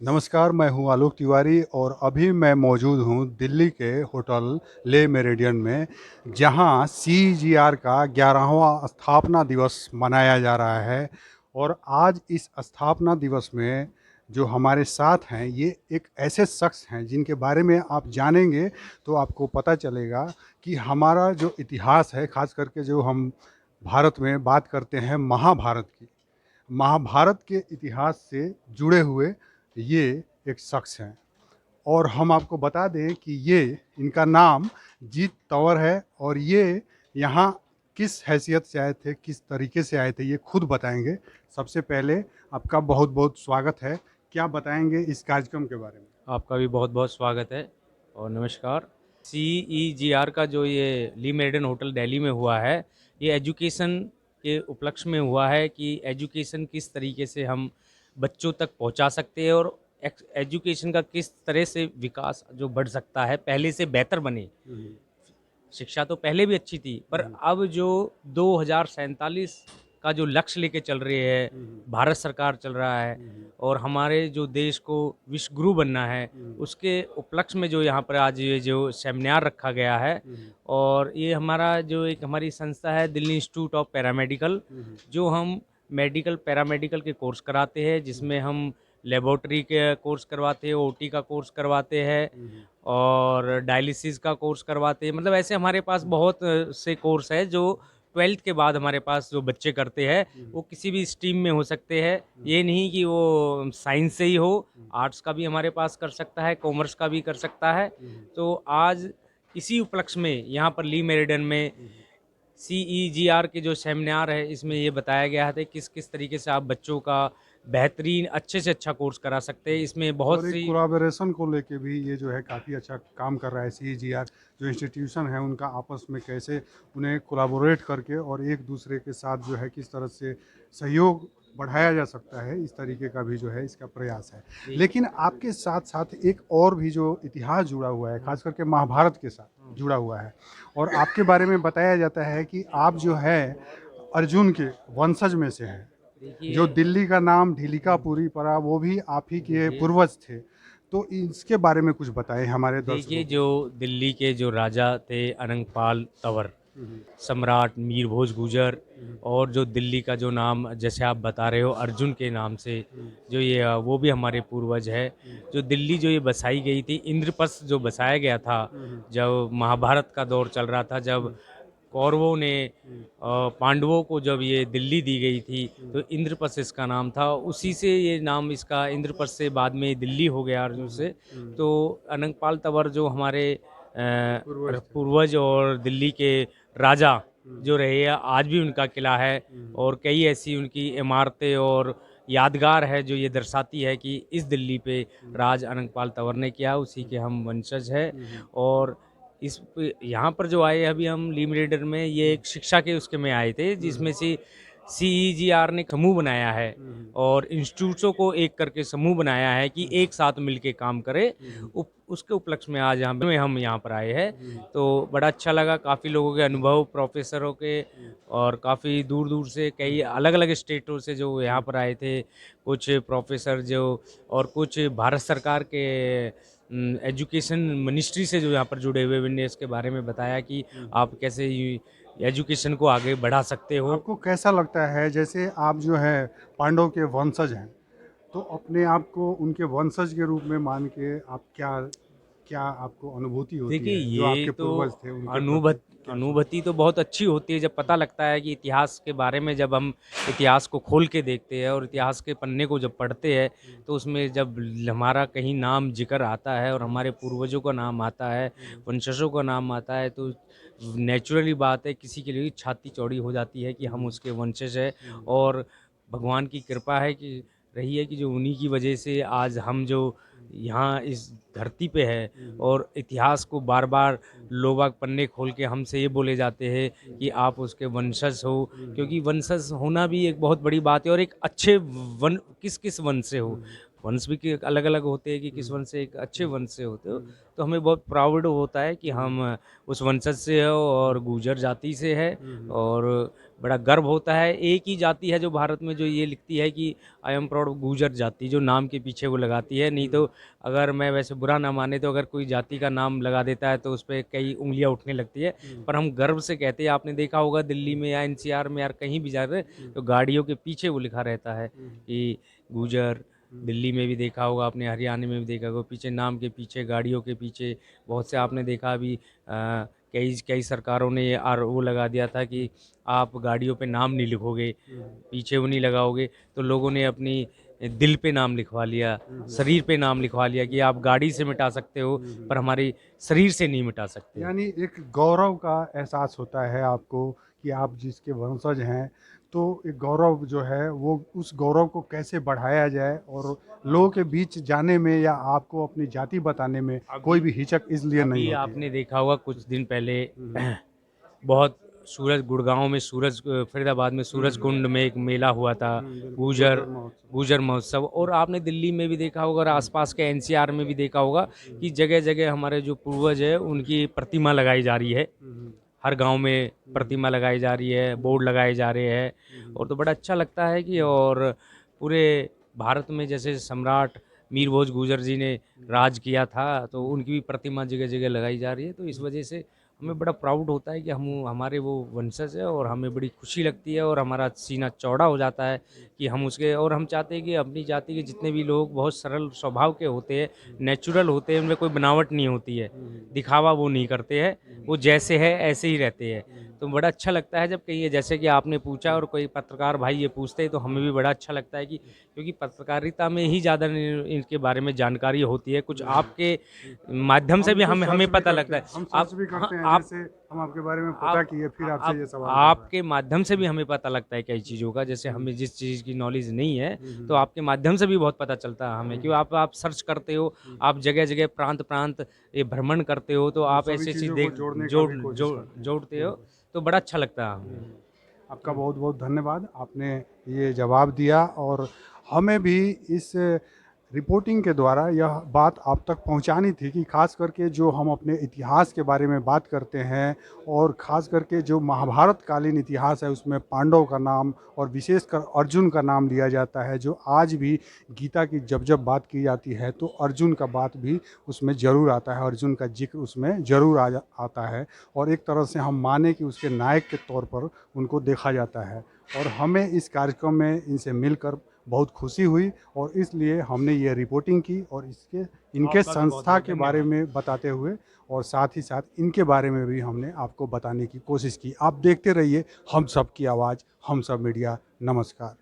नमस्कार, मैं हूँ आलोक तिवारी और अभी मैं मौजूद हूँ दिल्ली के होटल ले मेरिडियन में, जहाँ सीजीआर का 11वां स्थापना दिवस मनाया जा रहा है। और आज इस स्थापना दिवस में जो हमारे साथ हैं, ये एक ऐसे शख्स हैं जिनके बारे में आप जानेंगे तो आपको पता चलेगा कि हमारा जो इतिहास है, ख़ास करके जो हम भारत में बात करते हैं महाभारत की, महाभारत के इतिहास से जुड़े हुए ये एक शख्स हैं। और हम आपको बता दें कि ये इनका नाम जीत तंवर है और ये यहाँ किस हैसियत से आए थे, किस तरीके से आए थे, ये खुद बताएंगे। सबसे पहले आपका बहुत बहुत स्वागत है। क्या बताएंगे इस कार्यक्रम के बारे में? आपका भी बहुत बहुत स्वागत है और नमस्कार। CEGR का जो ये ली मेरिडियन होटल दिल्ली में हुआ है, ये एजुकेशन के उपलक्ष्य में हुआ है कि एजुकेशन किस तरीके से हम बच्चों तक पहुंचा सकते हैं और एजुकेशन का किस तरह से विकास जो बढ़ सकता है, पहले से बेहतर बने। शिक्षा तो पहले भी अच्छी थी, पर अब जो 2047 का जो लक्ष्य लेके चल रही है भारत सरकार चल रहा है और हमारे जो देश को विश्व गुरु बनना है, उसके उपलक्ष्य में जो यहाँ पर आज ये जो सेमिनार रखा गया है। और ये हमारा जो एक हमारी संस्था है दिल्ली इंस्टीट्यूट ऑफ पैरामेडिकल, जो हम मेडिकल पैरामेडिकल के कोर्स कराते हैं, जिसमें हम लेबोरेटरी के कोर्स करवाते हैं, ओटी का कोर्स करवाते हैं और डायलिसिस का कोर्स करवाते हैं। मतलब ऐसे हमारे पास बहुत से कोर्स है जो 12th के बाद हमारे पास जो बच्चे करते हैं, वो किसी भी स्ट्रीम में हो सकते हैं। ये नहीं कि वो साइंस से ही हो, आर्ट्स का भी हमारे पास कर सकता है, कॉमर्स का भी कर सकता है। तो आज इसी उपलक्ष्य में यहाँ पर ली मेरिडियन में CEGR के जो सेमिनार है, इसमें ये बताया गया है किस किस तरीके से आप बच्चों का बेहतरीन अच्छे से अच्छा कोर्स करा सकते हैं। इसमें बहुत और एक सी कोलैबोरेशन को लेके भी ये जो है काफ़ी अच्छा काम कर रहा है। सीजीआर जो इंस्टीट्यूशन है, उनका आपस में कैसे उन्हें कोलैबोरेट करके और एक दूसरे के साथ जो है किस तरह से सहयोग बढ़ाया जा सकता है, इस तरीके का भी जो है इसका प्रयास है। लेकिन आपके साथ साथ एक और भी जो इतिहास जुड़ा हुआ है, खास करके महाभारत के साथ जुड़ा हुआ है। और आपके बारे में बताया जाता है कि आप जो है अर्जुन के वंशज में से हैं। जो देखिए दिल्ली का नाम ढीलिकापुरी पड़ा, वो भी आप ही के देखिए पूर्वज थे। तो इसके बारे में कुछ बताएं हमारे देखिए दर्शकों को। जो दिल्ली के जो राजा थे अनंगपाल तंवर, सम्राट मीर भोज गुजर, और जो दिल्ली का जो नाम जैसे आप बता रहे हो अर्जुन के नाम से, जो ये वो भी हमारे पूर्वज है। जो दिल्ली जो ये बसाई गई थी, इंद्रप्रस्थ जो बसाया गया था, जब महाभारत का दौर चल रहा था, जब कौरवों ने पांडवों को जब ये दिल्ली दी गई थी, तो इंद्रप्रस्थ इसका नाम था। उसी से ये नाम इसका इंद्रप्रस्थ से बाद में दिल्ली हो गया अर्जुन से। तो अनंगपाल तंवर जो हमारे पूर्वज थे। पूर्वज और दिल्ली के राजा जो रहे हैं, आज भी उनका किला है और कई ऐसी उनकी इमारतें और यादगार है जो ये दर्शाती है कि इस दिल्ली पे राज अनंगपाल तंवर ने किया, उसी के हम वंशज है। और यहाँ पर जो आए अभी हम ली मेरिडियन में, ये एक शिक्षा के उसके में आए थे, जिसमें से CEGR ने समूह बनाया है और इंस्टीट्यूट्सों को एक करके समूह बनाया है कि एक साथ मिलके काम करे। उसके उपलक्ष्य में आज हम यहाँ पर आए हैं। तो बड़ा अच्छा लगा, काफ़ी लोगों के अनुभव, प्रोफेसरों के, और काफ़ी दूर दूर से कई अलग अलग स्टेटों से जो यहाँ पर आए थे, कुछ प्रोफेसर जो, और कुछ भारत सरकार के एजुकेशन मिनिस्ट्री से जो यहाँ पर जुड़े हुए, ने इसके बारे में बताया कि आप कैसे एजुकेशन को आगे बढ़ा सकते हो। आपको कैसा लगता है, जैसे आप जो है पांडव के वंशज हैं, तो अपने आप को उनके वंशज के रूप में मान के आप क्या क्या आपको अनुभूति होती देखिए है, जो ये आपके तो पूर्वज थे उनके प्रति अनुभूति क्या सोच? अनुभूति तो बहुत अच्छी होती है जब पता लगता है कि इतिहास के बारे में, जब हम इतिहास को खोल के देखते हैं और इतिहास के पन्ने को जब पढ़ते हैं, तो उसमें जब हमारा कहीं नाम जिक्र आता है और हमारे पूर्वजों का नाम आता है, वंशजों का नाम आता है, तो नेचुरली बात है किसी के लिए छाती चौड़ी हो जाती है कि हम उसके वंशज हैं। और भगवान की कृपा है कि रही है कि जो उन्हीं की वजह से आज हम जो यहाँ इस धरती पे है, और इतिहास को बार बार लोग बाग पन्ने खोल के हमसे ये बोले जाते हैं कि आप उसके वंशज हो, क्योंकि वंशज होना भी एक बहुत बड़ी बात है। और एक अच्छे वन किस किस वंश से हो, वंश भी अलग अलग होते हैं कि किस वंश से, एक अच्छे वंश से होते हो, तो हमें बहुत प्राउड होता है कि हम उस वंशज से हो और गुर्जर जाति से है। और बड़ा गर्व होता है। एक ही जाति है जो भारत में जो ये लिखती है कि आई एम प्राउड गुर्जर जाति, जो नाम के पीछे वो लगाती है। नहीं तो अगर मैं वैसे बुरा ना माने तो अगर कोई जाति का नाम लगा देता है तो उस पर कई उंगलियां उठने लगती है, पर हम गर्व से कहते हैं। आपने देखा होगा दिल्ली में या एनसीआर में, यार कहीं भी जा रहे तो गाड़ियों के पीछे वो लिखा रहता है कि गुर्जर। दिल्ली में भी देखा होगा आपने, हरियाणा में भी देखा होगा, पीछे नाम के पीछे, गाड़ियों के पीछे बहुत से आपने देखा अभी कई कई सरकारों ने ये वो लगा दिया था कि आप गाड़ियों पे नाम नहीं लिखोगे, पीछे वो नहीं लगाओगे, तो लोगों ने अपनी दिल पे नाम लिखवा लिया, शरीर पे नाम लिखवा लिया कि आप गाड़ी से मिटा सकते हो पर हमारे शरीर से नहीं मिटा सकते। यानी एक गौरव का एहसास होता है आपको कि आप जिसके वंशज हैं, तो एक गौरव जो है वो उस गौरव को कैसे बढ़ाया जाए और लोगों के बीच जाने में या आपको अपनी जाति बताने में कोई भी हिचक इसलिए नहीं अभी होती आपने देखा होगा कुछ दिन पहले बहुत सूरज गुड़गांव में, सूरज फरीदाबाद में सूरज कुंड में एक मेला हुआ था, गुजर गुजर महोत्सव। और आपने दिल्ली में भी देखा होगा और आसपास के एनसीआर में भी देखा होगा कि जगह जगह हमारे जो पूर्वज है उनकी प्रतिमा लगाई जा रही है। हर गांव में प्रतिमा लगाई जा रही है, बोर्ड लगाए जा रहे हैं, और तो बड़ा अच्छा लगता है कि और पूरे भारत में जैसे सम्राट मीर भोज गुर्जर जी ने राज किया था तो उनकी भी प्रतिमा जगह जगह लगाई जा रही है। तो इस वजह से हमें बड़ा प्राउड होता है कि हम हमारे वो वंशज है, और हमें बड़ी खुशी लगती है और हमारा सीना चौड़ा हो जाता है कि हम उसके, और हम चाहते हैं कि अपनी जाति के जितने भी लोग बहुत सरल स्वभाव के होते हैं, नेचुरल होते हैं, उनमें कोई बनावट नहीं होती है, दिखावा वो नहीं करते हैं, वो जैसे है ऐसे ही रहते हैं। तो बड़ा अच्छा लगता है जब कहीं ये, जैसे कि आपने पूछा और कोई पत्रकार भाई ये पूछते हैं तो हमें भी बड़ा अच्छा लगता है कि क्योंकि पत्रकारिता में ही ज़्यादा इनके बारे में जानकारी होती है, कुछ आपके माध्यम से भी हमें पता लगता है। हम आप सर्च भी करते हैं, आप जैसे हम आपके बारे में पता किए फिर आपसे ये सवाल कर रहे आपके माध्यम से भी हमें पता लगता है कई चीज़ों का, जैसे हमें जिस चीज़ की नॉलेज नहीं है तो आपके माध्यम से भी बहुत पता चलता है हमें, क्यों आप सर्च करते हो, आप जगह जगह प्रांत प्रांत ये भ्रमण करते हो, तो आप सभी ऐसी ऐसी चीज़ों को जोड़ने का भी कोशिश करते हैं। जोड़ते हो, तो बड़ा अच्छा लगता है हमें। आपका बहुत बहुत धन्यवाद, आपने ये जवाब दिया और हमें भी इस रिपोर्टिंग के द्वारा यह बात आप तक पहुंचानी थी कि खास करके जो हम अपने इतिहास के बारे में बात करते हैं और खास करके जो महाभारत कालीन इतिहास है उसमें पांडव का नाम और विशेषकर अर्जुन का नाम लिया जाता है, जो आज भी गीता की जब जब बात की जाती है तो अर्जुन का बात भी उसमें ज़रूर आता है, अर्जुन का जिक्र उसमें ज़रूर आता है और एक तरह से हम माने कि उसके नायक के तौर पर उनको देखा जाता है। और हमें इस कार्यक्रम में इनसे मिलकर बहुत खुशी हुई और इसलिए हमने ये रिपोर्टिंग की और इनके संस्था के बारे में बताते हुए और साथ ही साथ इनके बारे में भी हमने आपको बताने की कोशिश की। आप देखते रहिए हम सब की आवाज़, हम सब मीडिया। नमस्कार।